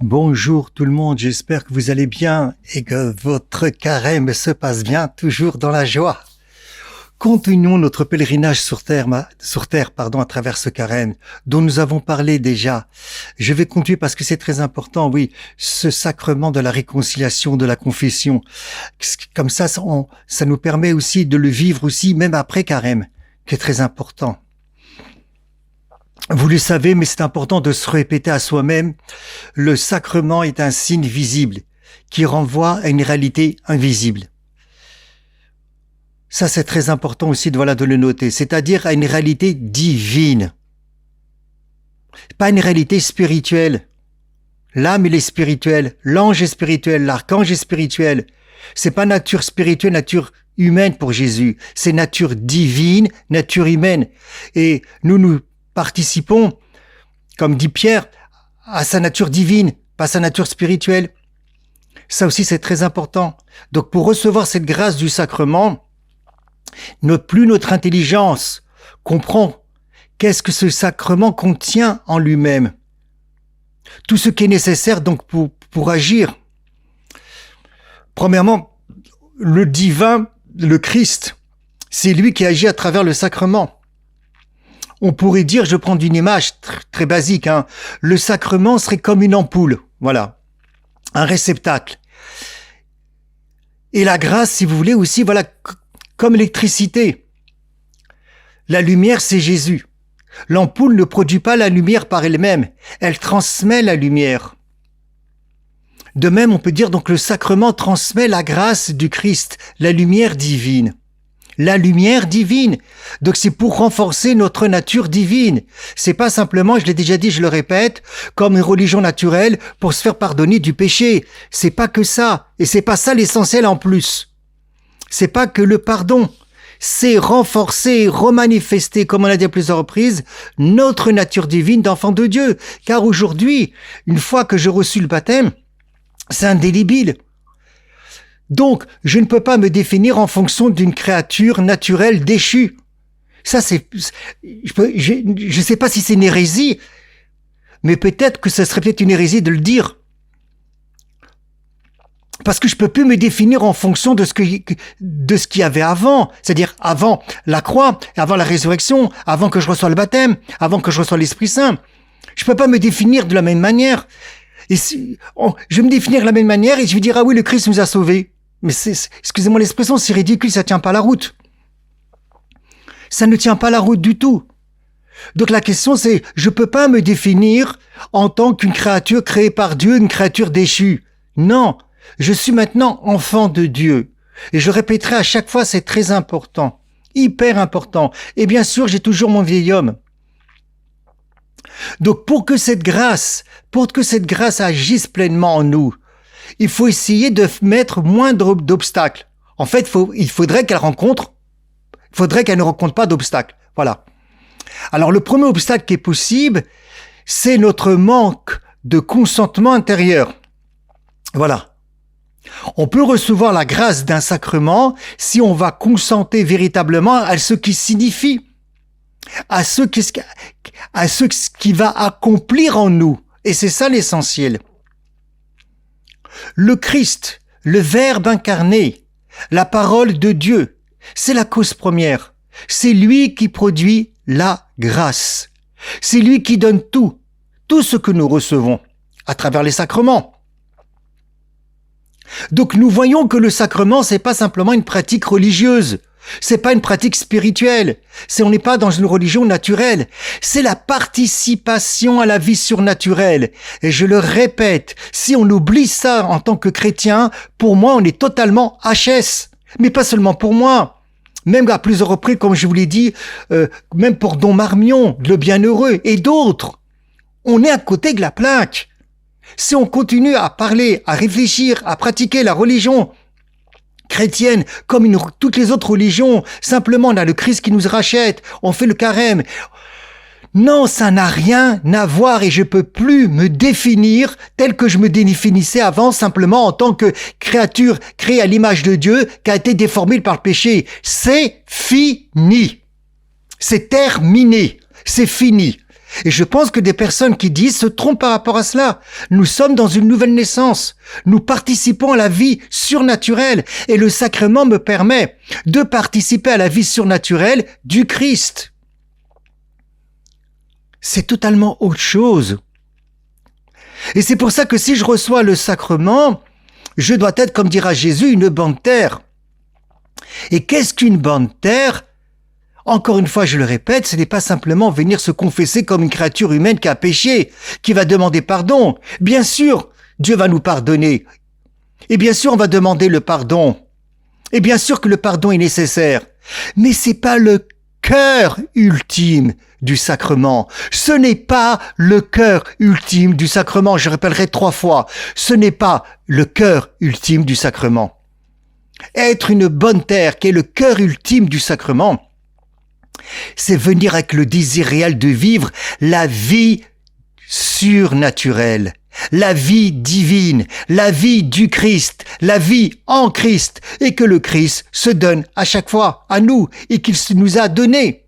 Bonjour tout le monde, j'espère que vous allez bien et que votre carême se passe bien, toujours dans la joie. Continuons notre pèlerinage sur terre, à travers ce carême dont nous avons parlé déjà. Je vais continuer parce que c'est très important, oui, ce sacrement de la réconciliation, de la confession. Comme ça nous permet aussi de le vivre aussi, même après carême, qui est très important. Vous le savez, mais c'est important de se répéter à soi-même, le sacrement est un signe visible qui renvoie à une réalité invisible. Ça, c'est très important aussi de le noter, c'est-à-dire à une réalité divine. Pas une réalité spirituelle. L'âme, elle est spirituelle, l'ange est spirituel, l'archange est spirituel. C'est pas nature spirituelle, nature humaine pour Jésus. C'est nature divine, nature humaine. Et nous participons, comme dit Pierre, à sa nature divine, pas sa nature spirituelle. Ça aussi, c'est très important. Donc, pour recevoir cette grâce du sacrement, plus notre intelligence comprend qu'est-ce que ce sacrement contient en lui-même. Tout ce qui est nécessaire donc pour agir. Premièrement, le divin, le Christ, c'est lui qui agit à travers le sacrement. On pourrait dire, je prends une image très basique, le sacrement serait comme une ampoule, voilà, un réceptacle. Et la grâce, si vous voulez aussi, comme l'électricité. La lumière, c'est Jésus. L'ampoule ne produit pas la lumière par elle-même, elle transmet la lumière. De même, on peut dire donc le sacrement transmet la grâce du Christ, la lumière divine. La lumière divine. Donc c'est pour renforcer notre nature divine. C'est pas simplement, je l'ai déjà dit, je le répète, comme une religion naturelle pour se faire pardonner du péché. C'est pas que ça. Et c'est pas ça l'essentiel en plus. C'est pas que le pardon. C'est renforcer, remanifester, comme on l'a dit à plusieurs reprises, notre nature divine d'enfant de Dieu. Car aujourd'hui, une fois que j'ai reçu le baptême, c'est indélébile. Donc, je ne peux pas me définir en fonction d'une créature naturelle déchue. Ça, je sais pas si c'est une hérésie, mais peut-être que ce serait peut-être une hérésie de le dire. Parce que je peux plus me définir en fonction de ce qu'il y avait avant. C'est-à-dire avant la croix, avant la résurrection, avant que je reçoive le baptême, avant que je reçoive l'Esprit Saint. Je peux pas me définir de la même manière. Et je vais me définir de la même manière et je vais dire, ah oui, le Christ nous a sauvés. Mais excusez-moi l'expression, c'est ridicule, ça tient pas la route. Ça ne tient pas la route du tout. Donc la question c'est, je peux pas me définir en tant qu'une créature créée par Dieu, une créature déchue. Non, je suis maintenant enfant de Dieu. Et je répéterai à chaque fois, c'est très important, hyper important. Et bien sûr, j'ai toujours mon vieil homme. Donc pour que cette grâce agisse pleinement en nous, il faut essayer de mettre moins d'obstacles. En fait, il faudrait qu'elle ne rencontre pas d'obstacles. Voilà. Alors, le premier obstacle qui est possible, c'est notre manque de consentement intérieur. Voilà. On peut recevoir la grâce d'un sacrement si on va consentir véritablement à ce qui signifie, à ce qui va accomplir en nous. Et c'est ça l'essentiel. Le Christ, le Verbe incarné, la parole de Dieu, c'est la cause première. C'est lui qui produit la grâce. C'est lui qui donne tout ce que nous recevons à travers les sacrements. Donc nous voyons que le sacrement, c'est pas simplement une pratique religieuse. C'est pas une pratique spirituelle. On n'est pas dans une religion naturelle. C'est la participation à la vie surnaturelle. Et je le répète, si on oublie ça en tant que chrétien, pour moi, on est totalement HS. Mais pas seulement pour moi. Même à plusieurs reprises, comme je vous l'ai dit, même pour Don Marmion, le bienheureux et d'autres. On est à côté de la plaque. Si on continue à parler, à réfléchir, à pratiquer la religion chrétienne, comme toutes les autres religions, simplement on a le Christ qui nous rachète, on fait le carême. Non, ça n'a rien à voir et je peux plus me définir tel que je me définissais avant, simplement en tant que créature créée à l'image de Dieu qui a été déformée par le péché. C'est fini. C'est terminé. C'est fini. Et je pense que des personnes qui disent se trompent par rapport à cela. Nous sommes dans une nouvelle naissance. Nous participons à la vie surnaturelle. Et le sacrement me permet de participer à la vie surnaturelle du Christ. C'est totalement autre chose. Et c'est pour ça que si je reçois le sacrement, je dois être, comme dira Jésus, une bonne terre. Et qu'est-ce qu'une bonne terre ? Encore une fois, je le répète, ce n'est pas simplement venir se confesser comme une créature humaine qui a péché, qui va demander pardon. Bien sûr, Dieu va nous pardonner. Et bien sûr, on va demander le pardon. Et bien sûr que le pardon est nécessaire. Mais c'est pas le cœur ultime du sacrement. Ce n'est pas le cœur ultime du sacrement. Je répéterai 3 fois. Ce n'est pas le cœur ultime du sacrement. Être une bonne terre, qui est le cœur ultime du sacrement, c'est venir avec le désir réel de vivre la vie surnaturelle, la vie divine, la vie du Christ, la vie en Christ, et que le Christ se donne à chaque fois à nous et qu'il nous a donné.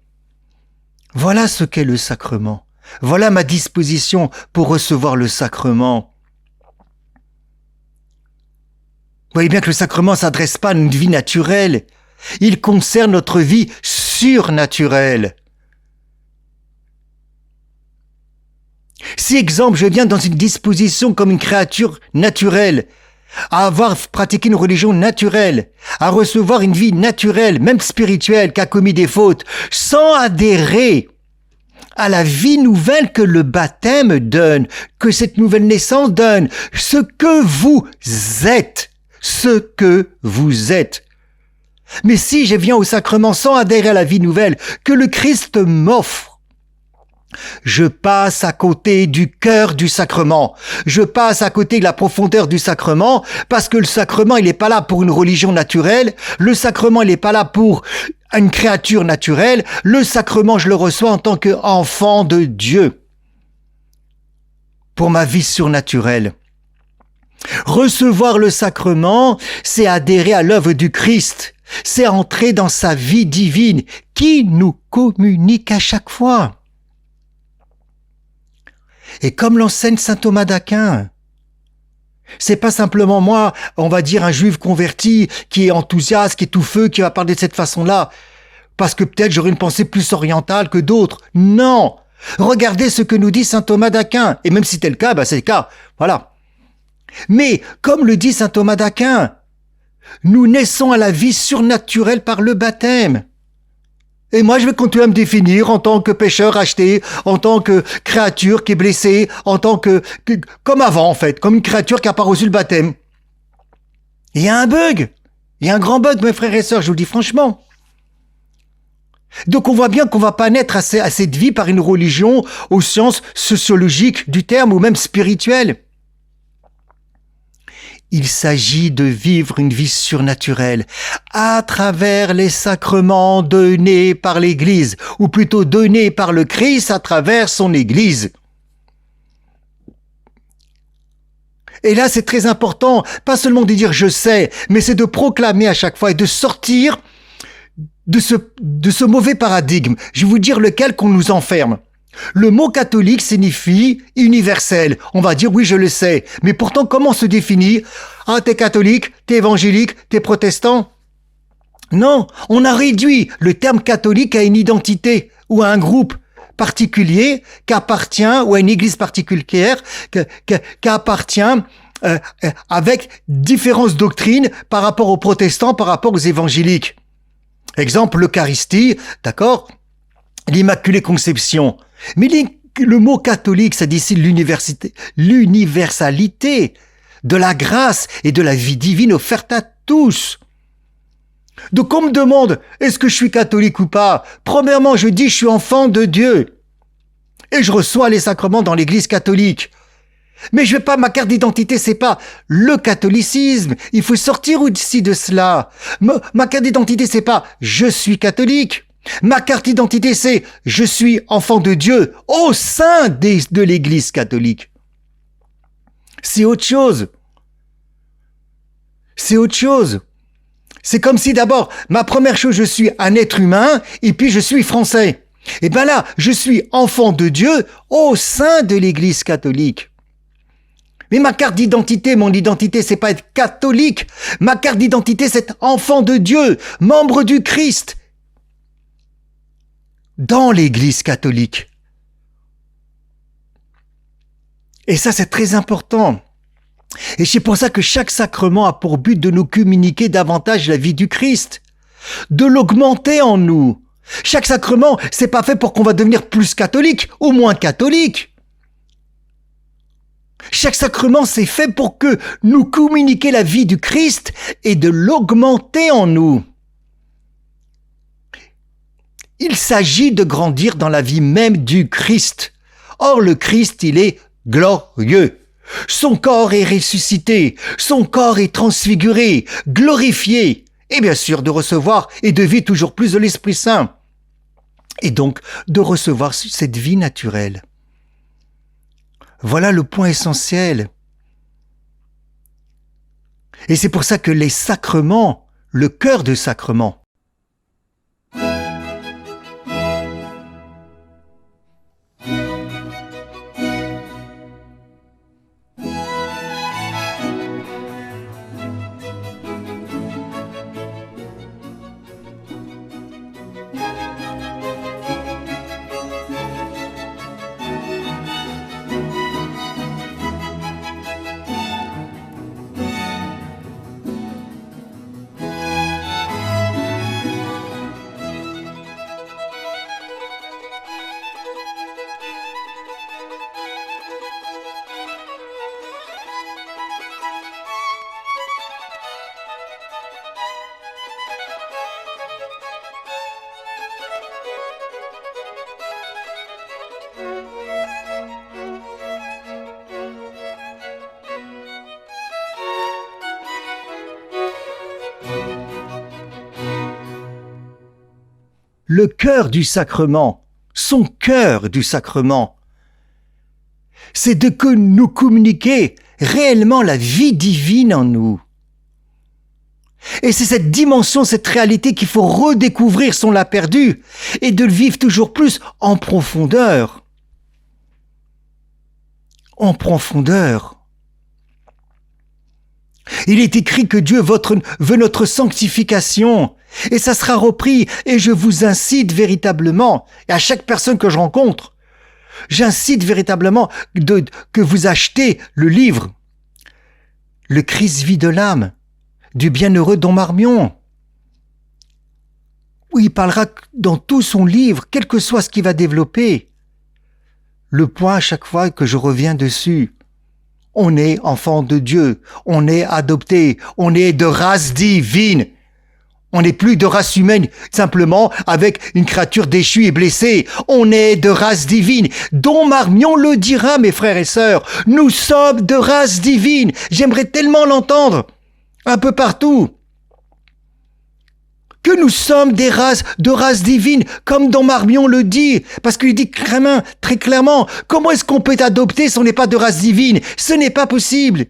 Voilà ce qu'est le sacrement. Voilà ma disposition pour recevoir le sacrement. Vous voyez bien que le sacrement ne s'adresse pas à une vie naturelle. Il concerne notre vie surnaturelle. Si, exemple, je viens dans une disposition comme une créature naturelle, à avoir pratiqué une religion naturelle, à recevoir une vie naturelle, même spirituelle, qui a commis des fautes, sans adhérer à la vie nouvelle que le baptême donne, que cette nouvelle naissance donne, ce que vous êtes. Mais si je viens au sacrement sans adhérer à la vie nouvelle que le Christ m'offre, je passe à côté du cœur du sacrement. Je passe à côté de la profondeur du sacrement parce que le sacrement, il n'est pas là pour une religion naturelle. Le sacrement, il n'est pas là pour une créature naturelle. Le sacrement, je le reçois en tant qu'enfant de Dieu pour ma vie surnaturelle. Recevoir le sacrement, c'est adhérer à l'œuvre du Christ. C'est entrer dans sa vie divine qui nous communique à chaque fois. Et comme l'enseigne saint Thomas d'Aquin, c'est pas simplement moi, on va dire un juif converti qui est enthousiaste, qui est tout feu, qui va parler de cette façon-là, parce que peut-être j'aurais une pensée plus orientale que d'autres. Non! Regardez ce que nous dit saint Thomas d'Aquin. Et même si c'est le cas, c'est le cas. Voilà. Mais, comme le dit saint Thomas d'Aquin, nous naissons à la vie surnaturelle par le baptême. Et moi, je vais continuer à me définir en tant que pécheur acheté, en tant que créature qui est blessée, en tant que comme avant, en fait, comme une créature qui n'a pas reçu le baptême. Il y a un bug. Il y a un grand bug, mes frères et sœurs, je vous le dis franchement. Donc, on voit bien qu'on va pas naître à cette vie par une religion au sens sociologique du terme ou même spirituel. Il s'agit de vivre une vie surnaturelle à travers les sacrements donnés par l'Église, ou plutôt donnés par le Christ à travers son Église. Et là, c'est très important, pas seulement de dire « je sais », mais c'est de proclamer à chaque fois et de sortir de ce mauvais paradigme. Je vais vous dire lequel qu'on nous enferme. Le mot catholique signifie universel. On va dire oui, je le sais. Mais pourtant, comment on se définit? Ah, t'es catholique, t'es évangélique, t'es protestant? Non, on a réduit le terme catholique à une identité ou à un groupe particulier qui appartient, ou à une église particulière qui appartient avec différentes doctrines par rapport aux protestants, par rapport aux évangéliques. Exemple, l'Eucharistie, d'accord? L'Immaculée Conception. Mais le mot catholique, ça décide l'universalité de la grâce et de la vie divine offerte à tous. Donc on me demande, est-ce que je suis catholique ou pas? Premièrement, je dis, je suis enfant de Dieu. Et je reçois les sacrements dans l'église catholique. Mais je vais pas, ma carte d'identité, c'est pas le catholicisme. Il faut sortir aussi de cela. Ma carte d'identité, c'est pas je suis catholique. Ma carte d'identité, c'est je suis enfant de Dieu au sein de l'Église catholique. C'est autre chose. C'est autre chose. C'est comme si d'abord, ma première chose, je suis un être humain et puis je suis français. Et bien là, je suis enfant de Dieu au sein de l'Église catholique. Mais ma carte d'identité, mon identité, c'est pas être catholique. Ma carte d'identité, c'est être enfant de Dieu, membre du Christ, dans l'Église catholique. Et ça, c'est très important. Et c'est pour ça que chaque sacrement a pour but de nous communiquer davantage la vie du Christ, de l'augmenter en nous. Chaque sacrement, c'est pas fait pour qu'on va devenir plus catholique ou moins catholique. Chaque sacrement, c'est fait pour que nous communiquions la vie du Christ et de l'augmenter en nous. Il s'agit de grandir dans la vie même du Christ. Or, le Christ, il est glorieux. Son corps est ressuscité, son corps est transfiguré, glorifié, et bien sûr de recevoir et de vivre toujours plus de l'Esprit Saint. Et donc de recevoir cette vie naturelle. Voilà le point essentiel. Et c'est pour ça que les sacrements, le cœur du sacrement, le cœur du sacrement, son cœur du sacrement, c'est de nous communiquer réellement la vie divine en nous. Et c'est cette dimension, cette réalité qu'il faut redécouvrir si on l'a perdue et de le vivre toujours plus en profondeur. En profondeur. Il est écrit que Dieu veut notre sanctification. Et ça sera repris. Et je vous incite véritablement, et à chaque personne que je rencontre, j'incite véritablement que vous achetez le livre « Le Christ vie de l'âme » du bienheureux Don Marmion, où il parlera dans tout son livre, quel que soit ce qu'il va développer, le point à chaque fois que je reviens dessus. On est enfant de Dieu, on est adopté, on est de race divine. On n'est plus de race humaine, simplement avec une créature déchue et blessée. On est de race divine. Don Marmion le dira, mes frères et sœurs. Nous sommes de race divine. J'aimerais tellement l'entendre un peu partout. Que nous sommes de race divine, comme Don Marmion le dit, parce qu'il dit très clairement, comment est-ce qu'on peut adopter si on n'est pas de race divine? Ce n'est pas possible.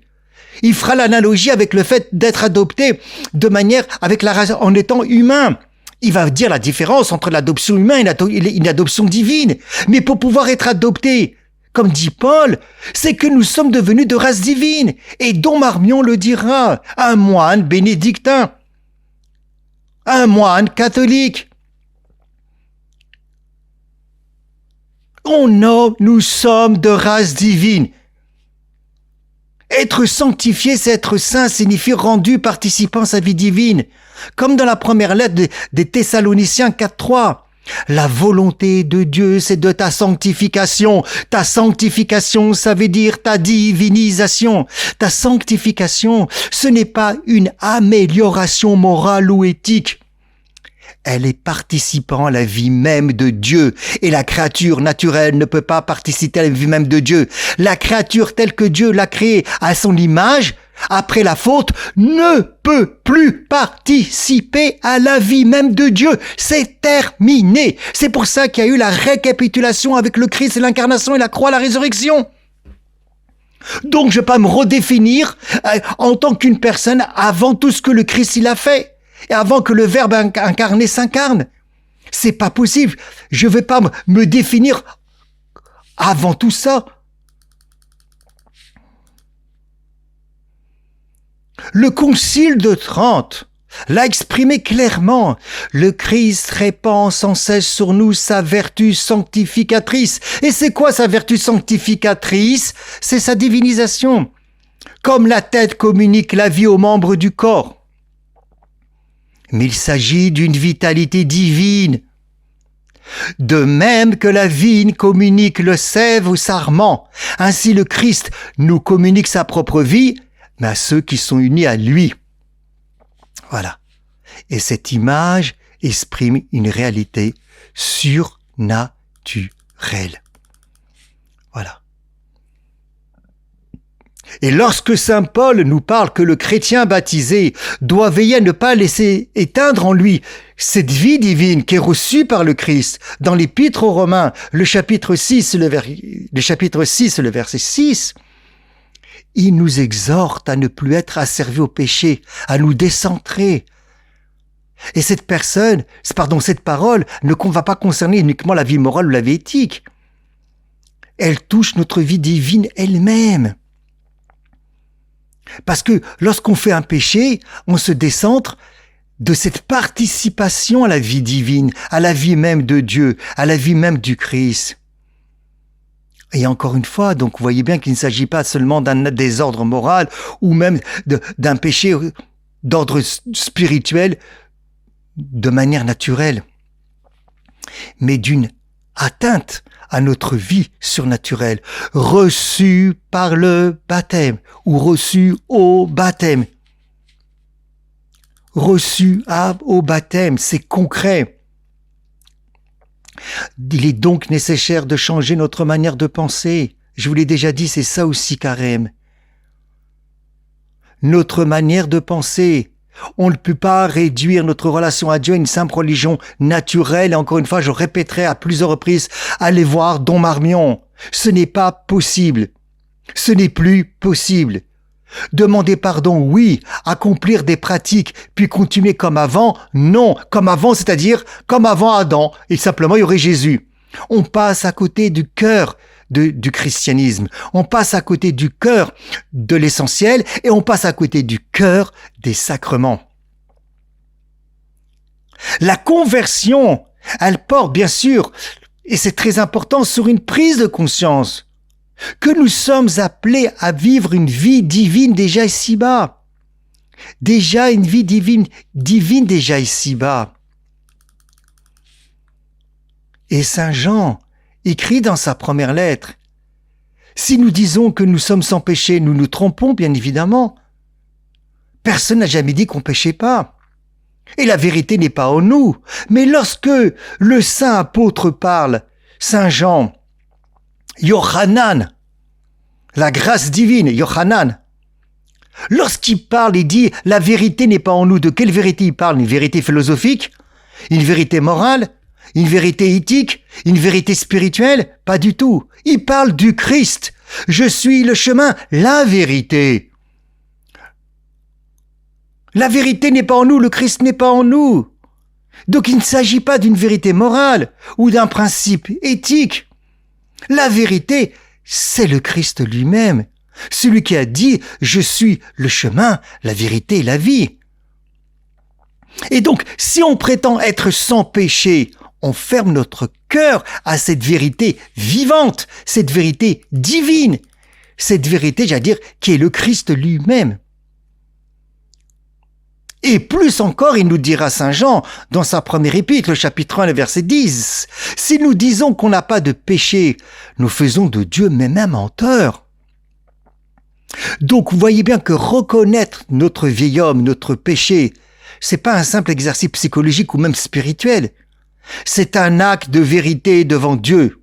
Il fera l'analogie avec le fait d'être adopté de manière avec la race en étant humain. Il va dire la différence entre l'adoption humaine et une adoption divine. Mais pour pouvoir être adopté, comme dit Paul, c'est que nous sommes devenus de race divine. Et Don Marmion le dira, un moine bénédictin, un moine catholique. Nous sommes de race divine. Être sanctifié, c'est être saint, signifie rendu participant à sa vie divine. Comme dans la première lettre des Thessaloniciens 4.3. La volonté de Dieu, c'est de ta sanctification. Ta sanctification, ça veut dire ta divinisation. Ta sanctification, ce n'est pas une amélioration morale ou éthique. Elle est participant à la vie même de Dieu. Et la créature naturelle ne peut pas participer à la vie même de Dieu. La créature telle que Dieu l'a créée à son image, après la faute, ne peut plus participer à la vie même de Dieu. C'est terminé. C'est pour ça qu'il y a eu la récapitulation avec le Christ et l'incarnation et la croix, la résurrection. Donc je ne vais pas me redéfinir en tant qu'une personne avant tout ce que le Christ il a fait. Et avant que le Verbe incarné s'incarne. C'est pas possible. Je vais pas me définir avant tout ça. Le Concile de Trente l'a exprimé clairement. Le Christ répand sans cesse sur nous sa vertu sanctificatrice. Et c'est quoi sa vertu sanctificatrice? C'est sa divinisation. Comme la tête communique la vie aux membres du corps. Mais il s'agit d'une vitalité divine. De même que la vigne communique le sève au sarment, ainsi le Christ nous communique sa propre vie, mais à ceux qui sont unis à lui. Voilà. Et cette image exprime une réalité surnaturelle. Voilà. Et lorsque saint Paul nous parle que le chrétien baptisé doit veiller à ne pas laisser éteindre en lui cette vie divine qui est reçue par le Christ, dans l'Épître aux Romains, le chapitre 6, le verset 6, il nous exhorte à ne plus être asservis au péché, à nous décentrer. Et cette parole ne va pas concerner uniquement la vie morale ou la vie éthique. Elle touche notre vie divine elle-même. Parce que lorsqu'on fait un péché, on se décentre de cette participation à la vie divine, à la vie même de Dieu, à la vie même du Christ. Et encore une fois, donc vous voyez bien qu'il ne s'agit pas seulement d'un désordre moral ou même d'un péché d'ordre spirituel de manière naturelle, mais d'une atteinte à notre vie surnaturelle, reçue par le baptême ou reçue au baptême. Reçue au baptême, c'est concret. Il est donc nécessaire de changer notre manière de penser. Je vous l'ai déjà dit, c'est ça aussi carême. Notre manière de penser. On ne peut pas réduire notre relation à Dieu à une simple religion naturelle. Et encore une fois, je répéterai à plusieurs reprises, allez voir Don Marmion. Ce n'est pas possible. Ce n'est plus possible. Demander pardon, oui. Accomplir des pratiques, puis continuer comme avant, non. Comme avant, c'est-à-dire comme avant Adam. Et simplement, il y aurait Jésus. On passe à côté du cœur du christianisme. On passe à côté du cœur de l'essentiel et on passe à côté du cœur des sacrements. La conversion, elle porte bien sûr, et c'est très important, sur une prise de conscience que nous sommes appelés à vivre une vie divine déjà ici-bas. Déjà une vie divine déjà ici-bas. Et Saint Jean écrit dans sa première lettre, si nous disons que nous sommes sans péché, nous nous trompons bien évidemment. Personne n'a jamais dit qu'on péchait pas. Et la vérité n'est pas en nous. Mais lorsque le saint apôtre parle, Saint Jean, Yohanan, la grâce divine, Yohanan, lorsqu'il parle, il dit la vérité n'est pas en nous. De quelle vérité il parle? Une vérité philosophique? Une vérité morale? Une vérité éthique? Une vérité spirituelle? Pas du tout. Il parle du Christ. Je suis le chemin, la vérité. La vérité n'est pas en nous, le Christ n'est pas en nous. Donc il ne s'agit pas d'une vérité morale ou d'un principe éthique. La vérité, c'est le Christ lui-même. Celui qui a dit « Je suis le chemin, la vérité et la vie ». Et donc, si on prétend être sans péché, on ferme notre cœur à cette vérité vivante, cette vérité divine, cette vérité, j'allais dire, qui est le Christ lui-même. Et plus encore, il nous dira Saint Jean, dans sa première épître, le chapitre 1, le verset 10, « Si nous disons qu'on n'a pas de péché, nous faisons de Dieu même un menteur. » Donc, vous voyez bien que reconnaître notre vieil homme, notre péché, c'est pas un simple exercice psychologique ou même spirituel. C'est un acte de vérité devant Dieu.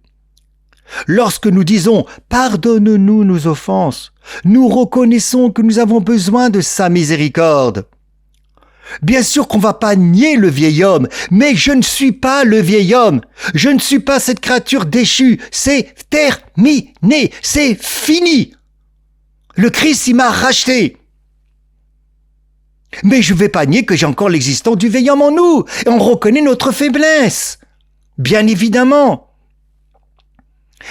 Lorsque nous disons « Pardonne-nous nos offenses », nous reconnaissons que nous avons besoin de sa miséricorde. Bien sûr qu'on va pas nier le vieil homme, mais je ne suis pas le vieil homme. Je ne suis pas cette créature déchue. C'est terminé. C'est fini. Le Christ, il m'a racheté. Mais je ne vais pas nier que j'ai encore l'existence du veillant en nous. Et on reconnaît notre faiblesse. Bien évidemment.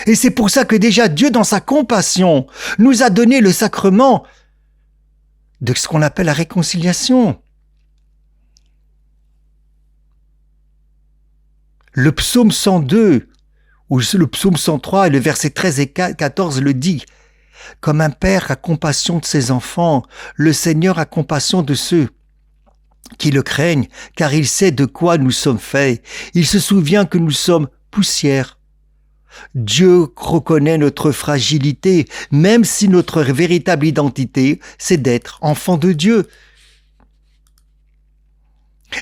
Et c'est pour ça que déjà Dieu, dans sa compassion, nous a donné le sacrement de ce qu'on appelle la réconciliation. Le psaume 102, ou le psaume 103, et le verset 13 et 14 le dit. Comme un père a compassion de ses enfants, le Seigneur a compassion de ceux qui le craignent, car il sait de quoi nous sommes faits. Il se souvient que nous sommes poussière. Dieu reconnaît notre fragilité, même si notre véritable identité, c'est d'être enfant de Dieu.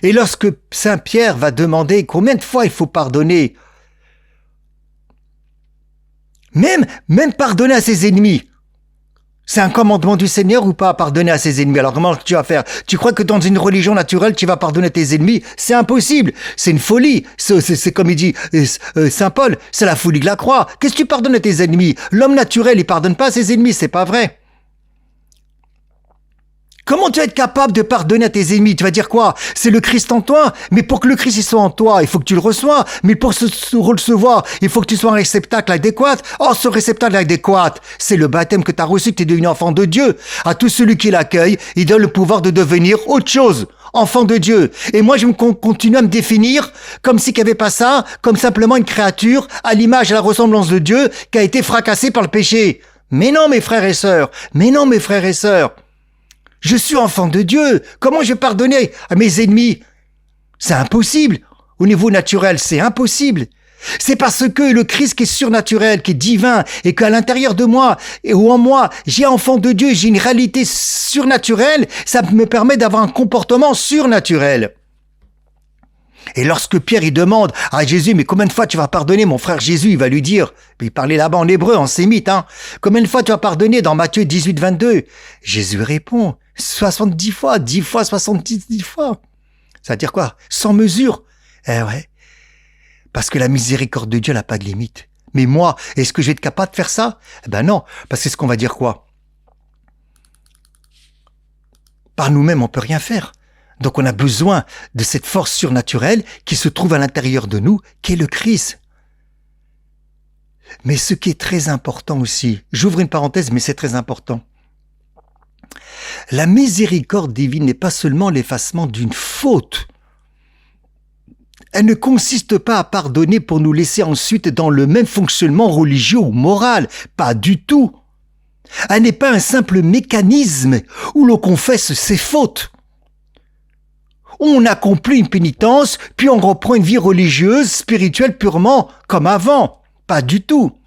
Et lorsque Saint Pierre va demander combien de fois il faut pardonner, même pardonner à ses ennemis, c'est un commandement du Seigneur ou pas, pardonner à ses ennemis? Alors comment tu vas faire? Tu crois que dans une religion naturelle, tu vas pardonner à tes ennemis? C'est impossible. C'est une folie. C'est comme il dit Saint Paul, c'est la folie de la croix. Qu'est-ce que tu pardonnes à tes ennemis? L'homme naturel, il pardonne pas à ses ennemis, c'est pas vrai. Comment tu vas être capable de pardonner à tes ennemis? Tu vas dire quoi? C'est le Christ en toi. Mais pour que le Christ il soit en toi, il faut que tu le reçois. Mais pour se recevoir, il faut que tu sois un réceptacle adéquat. Oh, ce réceptacle adéquat, c'est le baptême que tu as reçu, que tu es devenu enfant de Dieu. À tout celui qui l'accueille, il donne le pouvoir de devenir autre chose. Enfant de Dieu. Et moi, je continue à me définir comme si qu'il n'y avait pas ça, comme simplement une créature à l'image et à la ressemblance de Dieu qui a été fracassée par le péché. Mais non, mes frères et sœurs. Mais non, mes frères et sœurs. Je suis enfant de Dieu. Comment je vais pardonner à mes ennemis? C'est impossible. Au niveau naturel, c'est impossible. C'est parce que le Christ qui est surnaturel, qui est divin, et qu'à l'intérieur de moi, ou en moi, j'ai enfant de Dieu, j'ai une réalité surnaturelle, ça me permet d'avoir un comportement surnaturel. Et lorsque Pierre, il demande à Jésus, mais combien de fois tu vas pardonner, mon frère Jésus, il va lui dire, il parlait là-bas en hébreu, en sémite, combien de fois tu vas pardonner dans Matthieu 18, 22? Jésus répond, 70 fois, 10 fois, 70 fois. Ça veut dire quoi? Sans mesure. Eh ouais. Parce que la miséricorde de Dieu n'a pas de limite. Mais moi, est-ce que je vais être capable de faire ça? Eh ben non, parce que c'est ce qu'on va dire quoi? Par nous-mêmes, on peut rien faire. Donc on a besoin de cette force surnaturelle qui se trouve à l'intérieur de nous, qui est le Christ. Mais ce qui est très important aussi, j'ouvre une parenthèse, mais c'est très important. La miséricorde divine n'est pas seulement l'effacement d'une faute. Elle ne consiste pas à pardonner pour nous laisser ensuite dans le même fonctionnement religieux ou moral. Pas du tout. Elle n'est pas un simple mécanisme où l'on confesse ses fautes. On accomplit une pénitence, puis on reprend une vie religieuse, spirituelle purement comme avant. Pas du tout.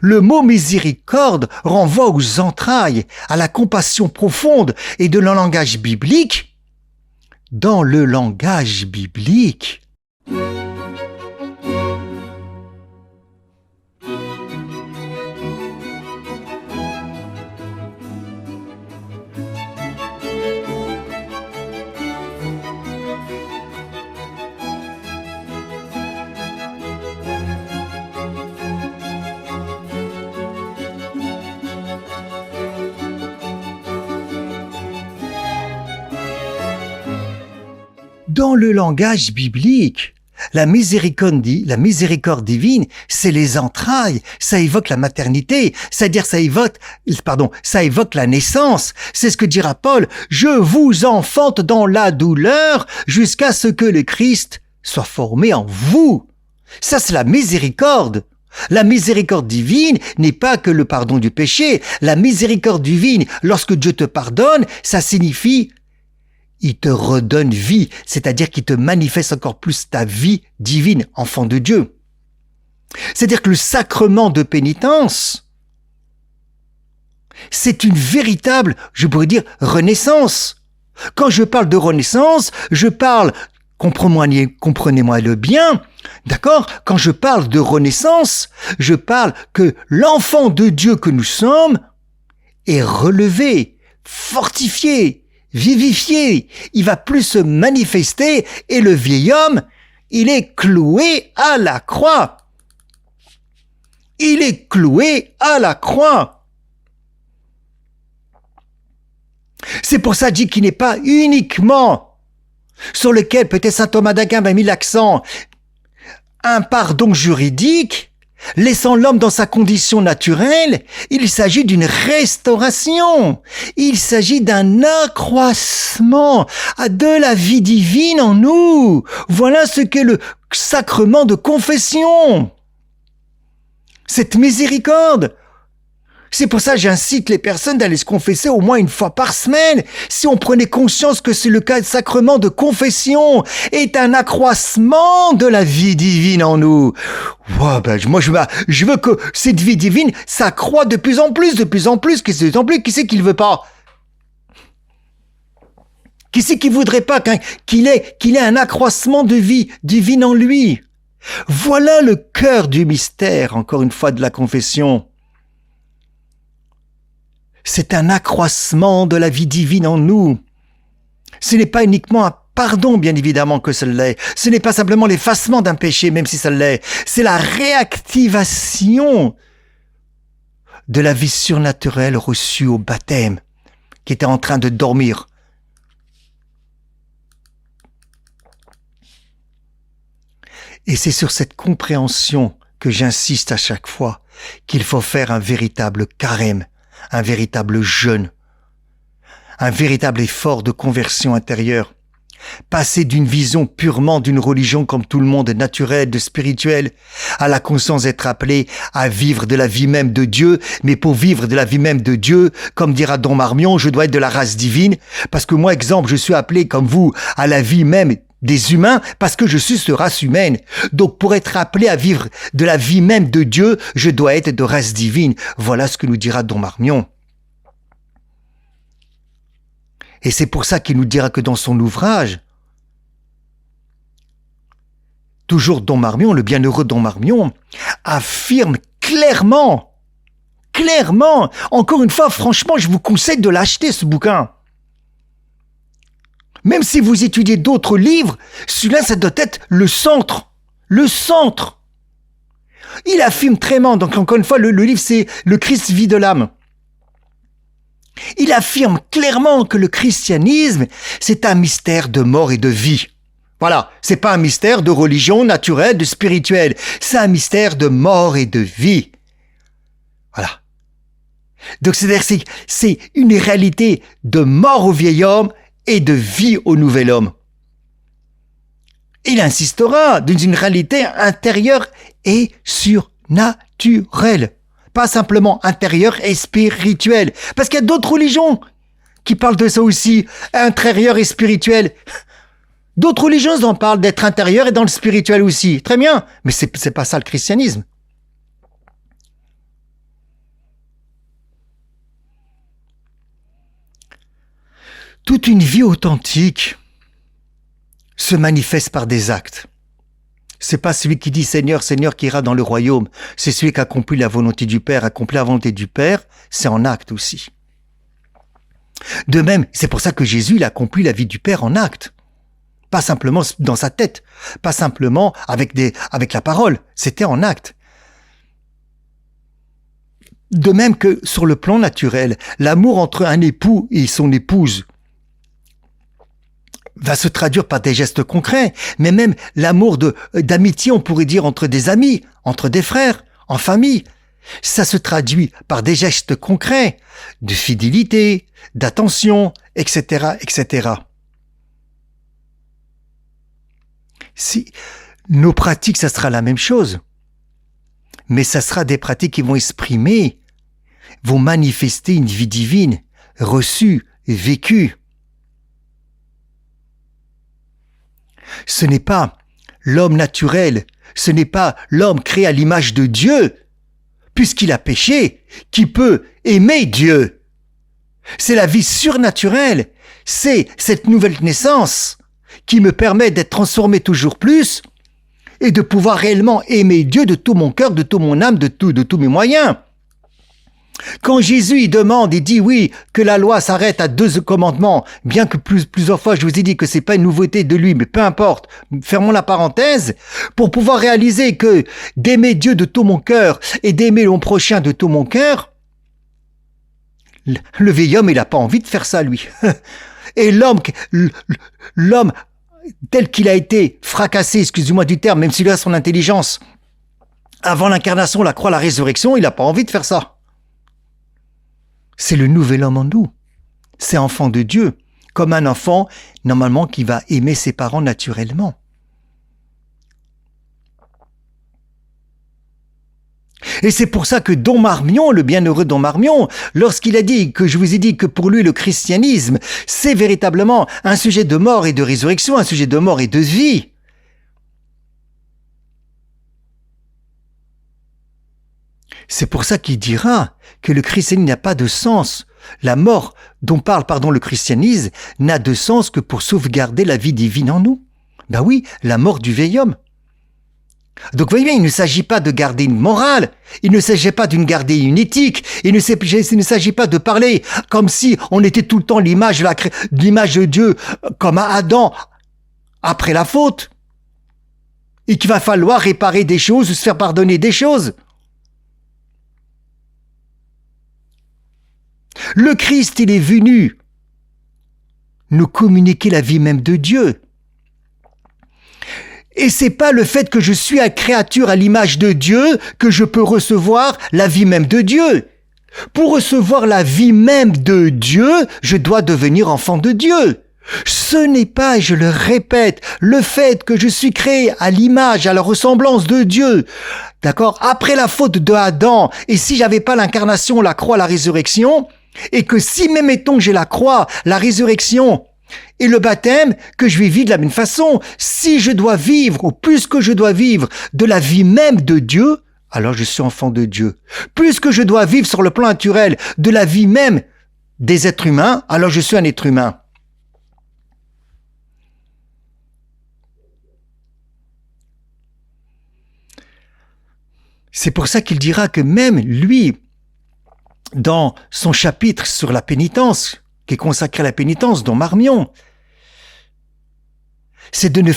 Le mot miséricorde renvoie aux entrailles, à la compassion profonde et dans le langage biblique. Dans le langage biblique. Dans le langage biblique, la miséricorde divine, c'est les entrailles, ça évoque la maternité, c'est-à-dire ça évoque la naissance. C'est ce que dira Paul, je vous enfante dans la douleur jusqu'à ce que le Christ soit formé en vous. Ça, c'est la miséricorde. La miséricorde divine n'est pas que le pardon du péché. La miséricorde divine, lorsque Dieu te pardonne, ça signifie il te redonne vie, c'est-à-dire qu'il te manifeste encore plus ta vie divine, enfant de Dieu. C'est-à-dire que le sacrement de pénitence, c'est une véritable, je pourrais dire, renaissance. Quand je parle de renaissance, je parle, comprenez-moi le bien, d'accord? Quand je parle de renaissance, je parle que l'enfant de Dieu que nous sommes est relevé, fortifié, vivifié, il va plus se manifester et le vieil homme, il est cloué à la croix. Il est cloué à la croix. C'est pour ça, dit qu'il n'est pas uniquement sur lequel peut-être saint Thomas d'Aquin a mis l'accent, un pardon juridique, laissant l'homme dans sa condition naturelle. Il s'agit d'une restauration. Il s'agit d'un accroissement de la vie divine en nous. Voilà ce qu'est le sacrement de confession. Cette miséricorde. C'est pour ça que j'incite les personnes d'aller se confesser au moins une fois par semaine. Si on prenait conscience que c'est le cas de sacrement de confession est un accroissement de la vie divine en nous. Wow, moi, je veux que cette vie divine s'accroît de plus en plus. Qui c'est qui le veut pas? Qui c'est qui voudrait pas qu'il ait un accroissement de vie divine en lui? Voilà le cœur du mystère, encore une fois, de la confession. C'est un accroissement de la vie divine en nous. Ce n'est pas uniquement un pardon, bien évidemment, que ça l'est. Ce n'est pas simplement l'effacement d'un péché, même si ça l'est. C'est la réactivation de la vie surnaturelle reçue au baptême, qui était en train de dormir. Et c'est sur cette compréhension que j'insiste à chaque fois qu'il faut faire un véritable carême, un véritable jeûne, un véritable effort de conversion intérieure. Passer d'une vision purement d'une religion comme tout le monde naturelle, de spirituel, à la conscience d'être appelé à vivre de la vie même de Dieu, mais pour vivre de la vie même de Dieu, comme dira Don Marmion, je dois être de la race divine, parce que moi, exemple, je suis appelé comme vous à la vie même des humains, parce que je suis de race humaine. Donc pour être appelé à vivre de la vie même de Dieu, je dois être de race divine. Voilà ce que nous dira Don Marmion. Et c'est pour ça qu'il nous dira que dans son ouvrage, toujours Don Marmion, le bienheureux Don Marmion, affirme clairement, encore une fois, franchement, je vous conseille de l'acheter, ce bouquin. Même si vous étudiez d'autres livres, celui-là, ça doit être le centre. Le centre. Il affirme très bien, donc encore une fois, le livre, c'est Le Christ vie de l'âme. Il affirme clairement que le christianisme, c'est un mystère de mort et de vie. Voilà, c'est pas un mystère de religion naturelle, de spirituel. C'est un mystère de mort et de vie. Voilà. Donc c'est une réalité de mort au vieil homme et de vie au nouvel homme. Il insistera dans une réalité intérieure et surnaturelle. Pas simplement intérieure et spirituelle. Parce qu'il y a d'autres religions qui parlent de ça aussi, intérieur et spirituel. D'autres religions en parlent d'être intérieur et dans le spirituel aussi. Très bien, mais c'est pas ça le christianisme. Toute une vie authentique se manifeste par des actes. C'est pas celui qui dit Seigneur, Seigneur qui ira dans le royaume. C'est celui qui accomplit la volonté du Père. Accomplir la volonté du Père, c'est en acte aussi. De même, c'est pour ça que Jésus, il accomplit la vie du Père en acte. Pas simplement dans sa tête. Pas simplement avec la parole. C'était en acte. De même que sur le plan naturel, l'amour entre un époux et son épouse va se traduire par des gestes concrets, mais même l'amour d'amitié, on pourrait dire, entre des amis, entre des frères, en famille. Ça se traduit par des gestes concrets, de fidélité, d'attention, etc., etc. Si nos pratiques, ça sera la même chose, mais ça sera des pratiques qui vont exprimer, vont manifester une vie divine, reçue, vécue. Ce n'est pas l'homme naturel, ce n'est pas l'homme créé à l'image de Dieu, puisqu'il a péché, qui peut aimer Dieu. C'est la vie surnaturelle, c'est cette nouvelle naissance qui me permet d'être transformé toujours plus et de pouvoir réellement aimer Dieu de tout mon cœur, de tout mon âme, de tous mes moyens. Quand Jésus il demande, il dit oui, que la loi s'arrête à 2 commandements, bien que plusieurs fois je vous ai dit que c'est pas une nouveauté de lui, mais peu importe, fermons la parenthèse, pour pouvoir réaliser que d'aimer Dieu de tout mon cœur et d'aimer mon prochain de tout mon cœur, Le vieil homme, il n'a pas envie de faire ça, lui. Et l'homme, tel qu'il a été fracassé, excusez-moi du terme, même s'il a son intelligence, avant l'incarnation, la croix, la résurrection, il n'a pas envie de faire ça. C'est le nouvel homme en nous. C'est enfant de Dieu, comme un enfant, normalement, qui va aimer ses parents naturellement. Et c'est pour ça que Don Marmion, le bienheureux Don Marmion, lorsqu'il a dit que je vous ai dit que pour lui le christianisme, c'est véritablement un sujet de mort et de résurrection, un sujet de mort et de vie. C'est pour ça qu'il dira que le christianisme n'a pas de sens. La mort dont parle, le christianisme n'a de sens que pour sauvegarder la vie divine en nous. Ben oui, la mort du vieil homme. Donc vous voyez bien, il ne s'agit pas de garder une morale, il ne s'agit pas de garder une éthique, il ne s'agit pas de parler comme si on était tout le temps l'image de Dieu, comme à Adam, après la faute, et qu'il va falloir réparer des choses ou se faire pardonner des choses. Le Christ, il est venu nous communiquer la vie même de Dieu. Et c'est pas le fait que je suis une créature à l'image de Dieu que je peux recevoir la vie même de Dieu. Pour recevoir la vie même de Dieu, je dois devenir enfant de Dieu. Ce n'est pas, et je le répète, le fait que je suis créé à l'image, à la ressemblance de Dieu. D'accord? Après la faute de Adam, et si j'avais pas l'incarnation, la croix, la résurrection, et que si même mettons que j'ai la croix, la résurrection, et le baptême, que je vais vivre de la même façon. Si je dois vivre, ou plus que je dois vivre, de la vie même de Dieu, alors je suis enfant de Dieu. Plus que je dois vivre sur le plan naturel de la vie même des êtres humains, alors je suis un être humain. C'est pour ça qu'il dira que même lui, dans son chapitre sur la pénitence, qui est consacré à la pénitence, Don Marmion, c'est de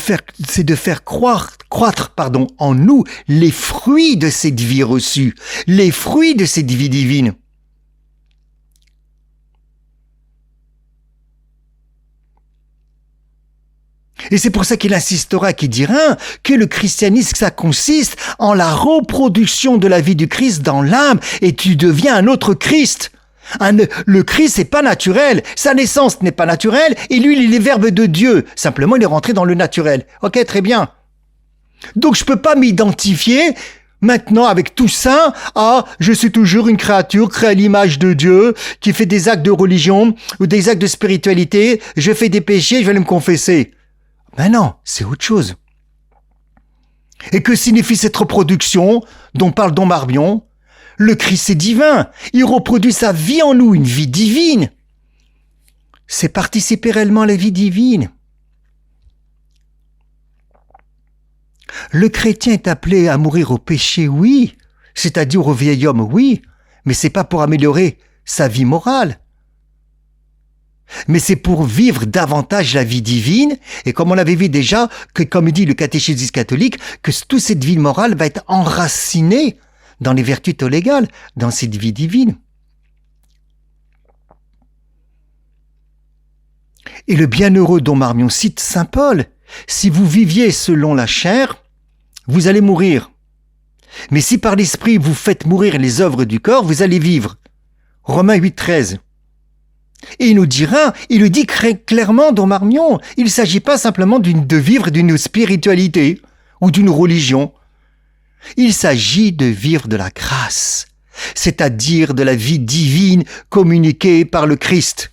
faire croître en nous les fruits de cette vie reçue, les fruits de cette vie divine. Et c'est pour ça qu'il insistera, qu'il dira que le christianisme, ça consiste en la reproduction de la vie du Christ dans l'âme, et tu deviens un autre Christ. Le Christ, c'est pas naturel. Sa naissance n'est pas naturelle, et lui, il est verbe de Dieu. Simplement, il est rentré dans le naturel. Ok, très bien. Donc, je peux pas m'identifier maintenant avec tout ça à je suis toujours une créature créée à l'image de Dieu, qui fait des actes de religion ou des actes de spiritualité. Je fais des péchés, je vais aller me confesser. Ben non, c'est autre chose. Et que signifie cette reproduction dont parle Don Marmion? Le Christ est divin. Il reproduit sa vie en nous, une vie divine. C'est participer réellement à la vie divine. Le chrétien est appelé à mourir au péché, oui. C'est-à-dire au vieil homme, oui. Mais c'est pas pour améliorer sa vie morale. Mais c'est pour vivre davantage la vie divine. Et comme on l'avait vu déjà, que comme dit le catéchisme catholique, que toute cette vie morale va être enracinée dans les vertus théolégales, dans cette vie divine. Et le bienheureux Don Marmion cite saint Paul, si vous viviez selon la chair, vous allez mourir. Mais si par l'esprit vous faites mourir les œuvres du corps, vous allez vivre. Romains 8, 13. Et il nous dit clairement Don Marmion, il ne s'agit pas simplement de vivre d'une spiritualité ou d'une religion. Il s'agit de vivre de la grâce, c'est-à-dire de la vie divine communiquée par le Christ.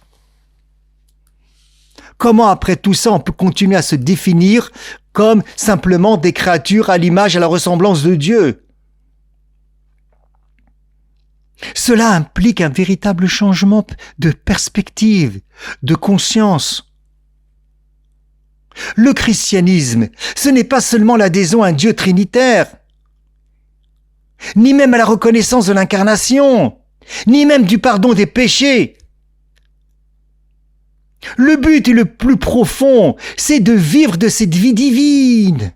Comment après tout ça on peut continuer à se définir comme simplement des créatures à l'image, à la ressemblance de Dieu? Cela implique un véritable changement de perspective, de conscience. Le christianisme, ce n'est pas seulement l'adhésion à un Dieu trinitaire, ni même à la reconnaissance de l'incarnation, ni même du pardon des péchés. Le but le plus profond, c'est de vivre de cette vie divine.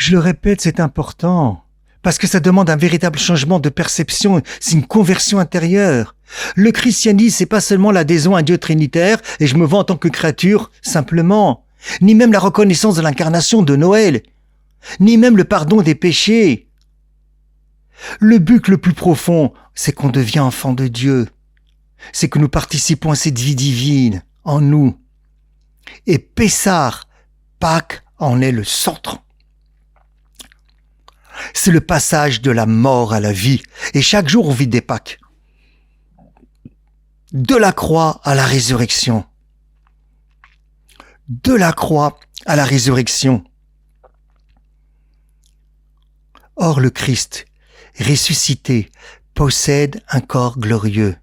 Je le répète, c'est important. Parce que ça demande un véritable changement de perception, c'est une conversion intérieure. Le christianisme, c'est pas seulement l'adhésion à un Dieu trinitaire, et je me vois en tant que créature, simplement. Ni même la reconnaissance de l'incarnation de Noël. Ni même le pardon des péchés. Le but le plus profond, c'est qu'on devient enfant de Dieu. C'est que nous participons à cette vie divine, en nous. Et Pessah, Pâques, en est le centre. C'est le passage de la mort à la vie. Et chaque jour, on vit des Pâques. De la croix à la résurrection. De la croix à la résurrection. Or, le Christ, ressuscité, possède un corps glorieux.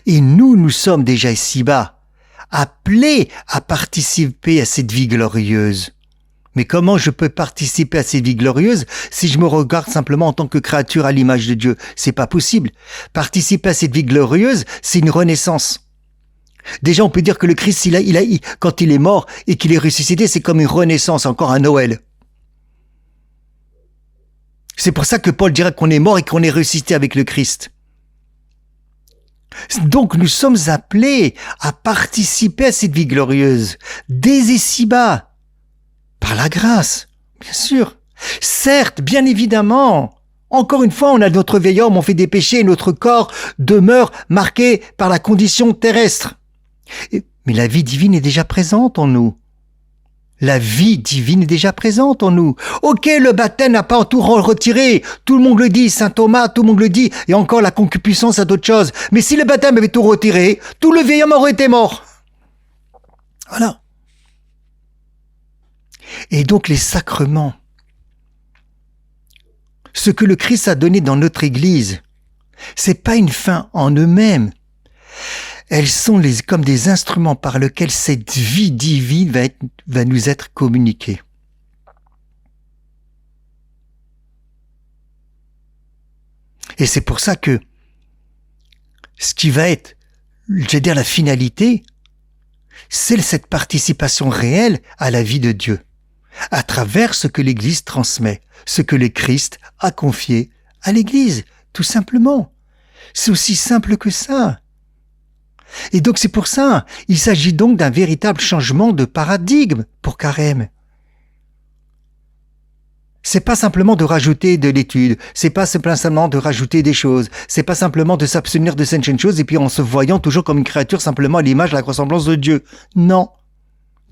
Et nous sommes déjà ici-bas, appelés à participer à cette vie glorieuse. Mais comment je peux participer à cette vie glorieuse si je me regarde simplement en tant que créature à l'image de Dieu? C'est pas possible. Participer à cette vie glorieuse, c'est une renaissance. Déjà, on peut dire que le Christ, quand il est mort et qu'il est ressuscité, c'est comme une renaissance, encore un Noël. C'est pour ça que Paul dirait qu'on est mort et qu'on est ressuscité avec le Christ. Donc, nous sommes appelés à participer à cette vie glorieuse, dès ici-bas. Par la grâce, bien sûr. Certes, bien évidemment. Encore une fois, on a notre vieil homme, on fait des péchés et notre corps demeure marqué par la condition terrestre. Mais la vie divine est déjà présente en nous. La vie divine est déjà présente en nous. Ok, le baptême n'a pas tout retiré. Tout le monde le dit, saint Thomas, tout le monde le dit. Et encore la concupiscence à d'autres choses. Mais si le baptême avait tout retiré, tout le vieil homme aurait été mort. Voilà. Et donc les sacrements, ce que le Christ a donné dans notre Église, c'est pas une fin en eux-mêmes. Elles sont comme des instruments par lesquels cette vie divine va nous être communiquée. Et c'est pour ça que ce qui va être, la finalité, c'est cette participation réelle à la vie de Dieu, à travers ce que l'Église transmet, ce que le Christ a confié à l'Église, tout simplement. C'est aussi simple que ça. Et donc c'est pour ça, il s'agit donc d'un véritable changement de paradigme pour Carême. C'est pas simplement de rajouter de l'étude, c'est pas simplement de rajouter des choses, c'est pas simplement de s'abstenir de certaines choses et puis en se voyant toujours comme une créature simplement à l'image de la ressemblance de Dieu. Non,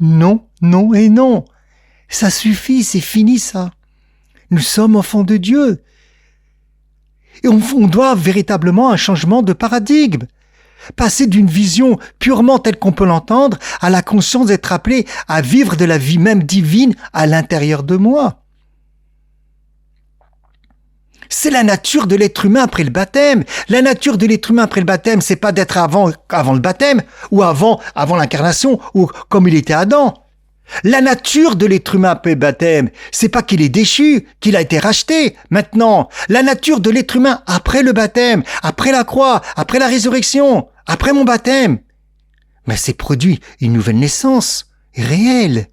non, non et non. Ça suffit, c'est fini ça. Nous sommes enfants de Dieu. Et on doit véritablement un changement de paradigme. Passer d'une vision purement telle qu'on peut l'entendre à la conscience d'être appelé à vivre de la vie même divine à l'intérieur de moi. C'est la nature de l'être humain après le baptême. La nature de l'être humain après le baptême, c'est pas d'être avant le baptême ou avant l'incarnation ou comme il était Adam. La nature de l'être humain après le baptême, c'est pas qu'il est déchu, qu'il a été racheté. Maintenant, la nature de l'être humain après le baptême, après la croix, après la résurrection, après mon baptême, mais c'est produit une nouvelle naissance réelle,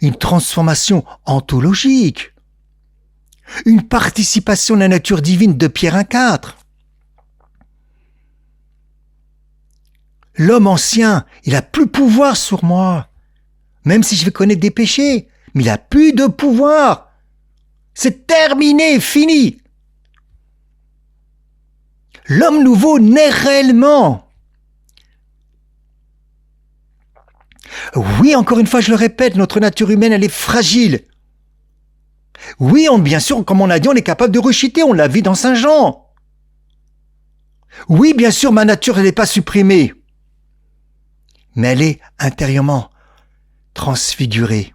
une transformation ontologique, une participation de la nature divine de Pierre 1,4. L'homme ancien, il a plus pouvoir sur moi, même si je vais connaître des péchés, mais il a plus de pouvoir. C'est terminé, fini. L'homme nouveau naît réellement. Oui, encore une fois, je le répète, notre nature humaine, elle est fragile. Oui, bien sûr, comme on a dit, on est capable de rechuter, on l'a vu dans Saint Jean. Oui, bien sûr, ma nature, elle n'est pas supprimée. Mais elle est intérieurement transfigurée.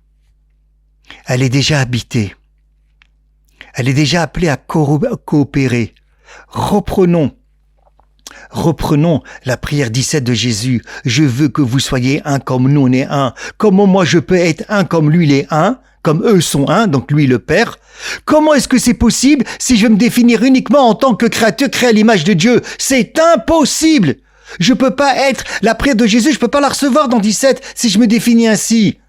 Elle est déjà habitée. Elle est déjà appelée à coopérer. Reprenons la prière 17 de Jésus. Je veux que vous soyez un comme nous, on est un. Comment moi je peux être un comme lui, il est un, comme eux sont un, donc lui le Père. Comment est-ce que c'est possible si je veux me définir uniquement en tant que créature créé à l'image de Dieu? C'est impossible. Je peux pas être la prière de Jésus, je peux pas la recevoir dans 17 si je me définis ainsi.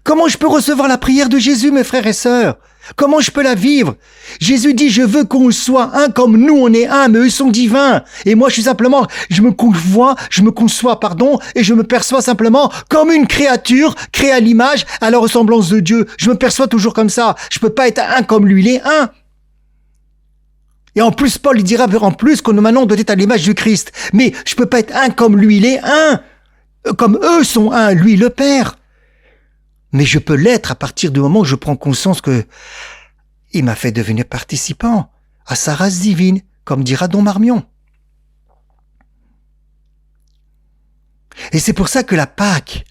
Comment je peux recevoir la prière de Jésus, mes frères et sœurs? Comment je peux la vivre? Jésus dit, je veux qu'on soit un comme nous, on est un, mais eux sont divins. Et moi, je me conçois, et je me perçois simplement comme une créature créée à l'image, à la ressemblance de Dieu. Je me perçois toujours comme ça. Je peux pas être un comme lui, il est un. Et en plus, Paul, il dira en plus qu'on maintenant doit être à l'image du Christ. Mais je peux pas être un comme lui, il est un. Comme eux sont un, lui, le Père. Mais je peux l'être à partir du moment où je prends conscience que il m'a fait devenir participant à sa race divine, comme dira Don Marmion. Et c'est pour ça que la Pâque,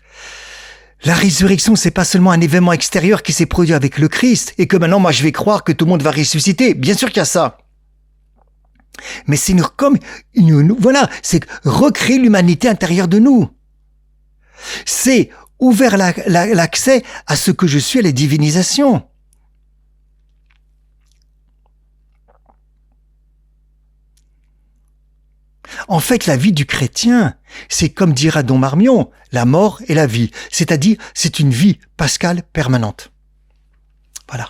la résurrection, c'est pas seulement un événement extérieur qui s'est produit avec le Christ et que maintenant moi je vais croire que tout le monde va ressusciter. Bien sûr qu'il y a ça. Mais c'est c'est recréer l'humanité intérieure de nous. C'est ouvert l'accès à ce que je suis, à la divinisation. En fait, la vie du chrétien, c'est comme dira Don Marmion, la mort et la vie. C'est-à-dire, c'est une vie pascale permanente. Voilà.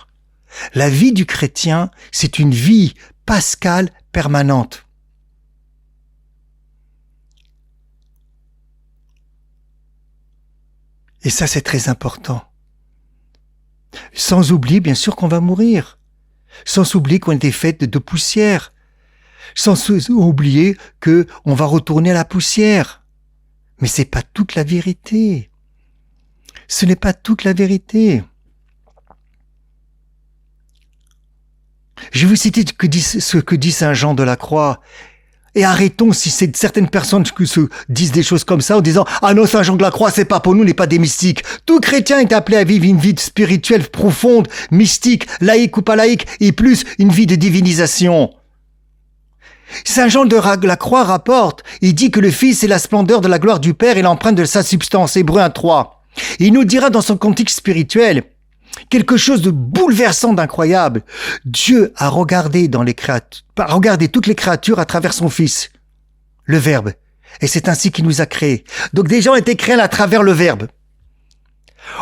La vie du chrétien, c'est une vie pascale permanente. Et ça, c'est très important. Sans oublier, bien sûr, qu'on va mourir. Sans oublier qu'on est fait de poussière. Sans oublier qu'on va retourner à la poussière. Mais c'est pas toute la vérité. Ce n'est pas toute la vérité. Je vais vous citer ce que dit Saint Jean de la Croix. Et arrêtons si c'est certaines personnes qui se disent des choses comme ça en disant « Ah non, Saint Jean de la Croix, c'est pas pour nous, on n'est pas des mystiques. » Tout chrétien est appelé à vivre une vie spirituelle profonde, mystique, laïque ou pas laïque, et plus une vie de divinisation. Saint Jean de la Croix rapporte, il dit que le Fils est la splendeur de la gloire du Père et l'empreinte de sa substance, Hébreux 1:3. Il nous dira dans son contexte spirituel quelque chose de bouleversant, d'incroyable. Dieu a regardé toutes les créatures à travers son Fils, le Verbe. Et c'est ainsi qu'il nous a créés. Donc des gens ont été créés à travers le Verbe.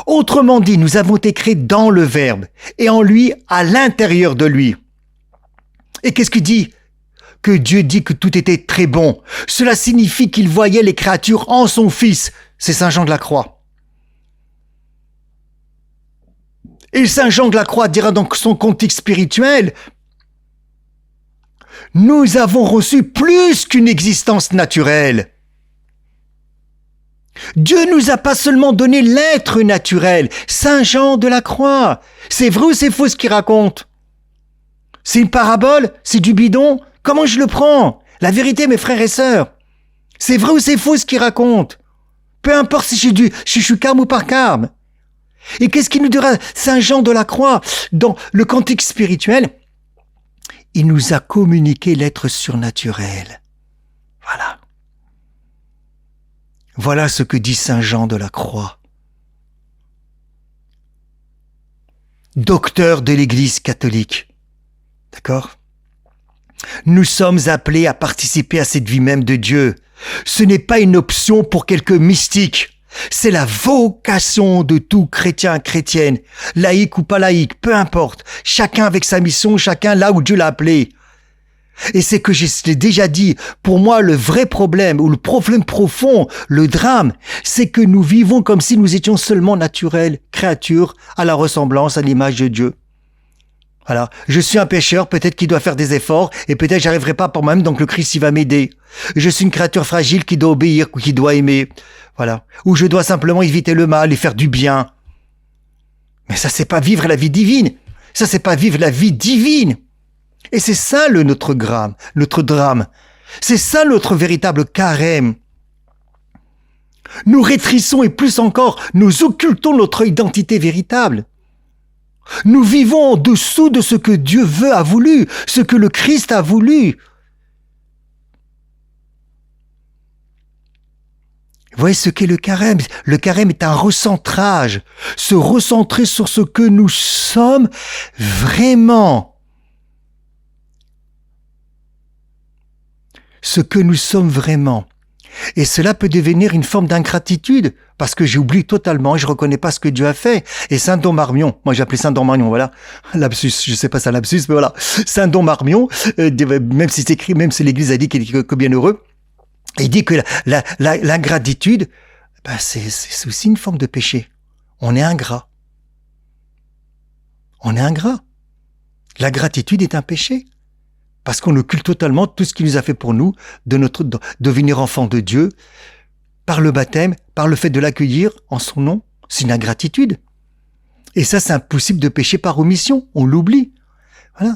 Autrement dit, nous avons été créés dans le Verbe et en lui, à l'intérieur de lui. Et qu'est-ce qu'il dit? Que Dieu dit que tout était très bon. Cela signifie qu'il voyait les créatures en son Fils. C'est Saint Jean de la Croix. Et Saint Jean de la Croix dira dans son contexte spirituel, nous avons reçu plus qu'une existence naturelle. Dieu nous a pas seulement donné l'être naturel. Saint Jean de la Croix. C'est vrai ou c'est faux ce qu'il raconte? C'est une parabole? C'est du bidon? Comment je le prends? La vérité, mes frères et sœurs. C'est vrai ou c'est faux ce qu'il raconte? Peu importe si je suis carme ou pas carme. Et qu'est-ce qu'il nous dira Saint Jean de la Croix dans le contexte spirituel? Il nous a communiqué l'être surnaturel. Voilà. Voilà ce que dit Saint Jean de la Croix. Docteur de l'Église catholique. D'accord? Nous sommes appelés à participer à cette vie même de Dieu. Ce n'est pas une option pour quelques mystiques. C'est la vocation de tout chrétien, chrétienne, laïque ou pas laïque, peu importe. Chacun avec sa mission, chacun là où Dieu l'a appelé. Et c'est que je l'ai déjà dit, pour moi le vrai problème, ou le problème profond, le drame, c'est que nous vivons comme si nous étions seulement naturels, créatures, à la ressemblance, à l'image de Dieu. Voilà. Je suis un pécheur, peut-être qu'il doit faire des efforts, et peut-être j'arriverai pas par moi-même, donc le Christ, il va m'aider. Je suis une créature fragile qui doit obéir, qui doit aimer. Voilà. Ou je dois simplement éviter le mal et faire du bien. Mais ça, c'est pas vivre la vie divine. Ça, c'est pas vivre la vie divine. Et c'est ça notre drame. C'est ça notre véritable carême. Nous rétrécissons et plus encore, nous occultons notre identité véritable. Nous vivons en dessous de ce que Dieu a voulu, ce que le Christ a voulu. Vous voyez ce qu'est le carême? Le carême est un recentrage, se recentrer sur ce que nous sommes vraiment. Ce que nous sommes vraiment. Et cela peut devenir une forme d'ingratitude, parce que j'oublie totalement et je reconnais pas ce que Dieu a fait. Et Saint Don Marmion, moi j'appelais Saint Don Marmion, voilà, lapsus, je sais pas ça lapsus, mais voilà, Saint Don Marmion, même si c'est écrit, même si l'Église a dit qu'il est que bienheureux, il dit que l'ingratitude, ben c'est aussi une forme de péché. On est ingrat. On est ingrat. La gratitude est un péché. Parce qu'on occulte totalement tout ce qu'il nous a fait pour nous, de devenir enfant de Dieu, par le baptême, par le fait de l'accueillir en son nom. C'est une ingratitude. Et ça, c'est impossible de pécher par omission. On l'oublie. Voilà.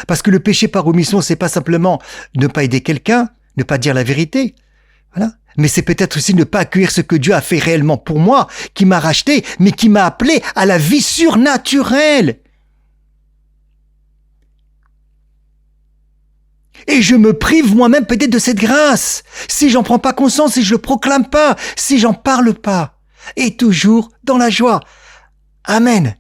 Parce que le péché par omission, c'est pas simplement ne pas aider quelqu'un, ne pas dire la vérité. Voilà. Mais c'est peut-être aussi ne pas accueillir ce que Dieu a fait réellement pour moi, qui m'a racheté, mais qui m'a appelé à la vie surnaturelle. Et je me prive moi-même peut-être de cette grâce, si j'en prends pas conscience, si je le proclame pas, si j'en parle pas. Et toujours dans la joie. Amen.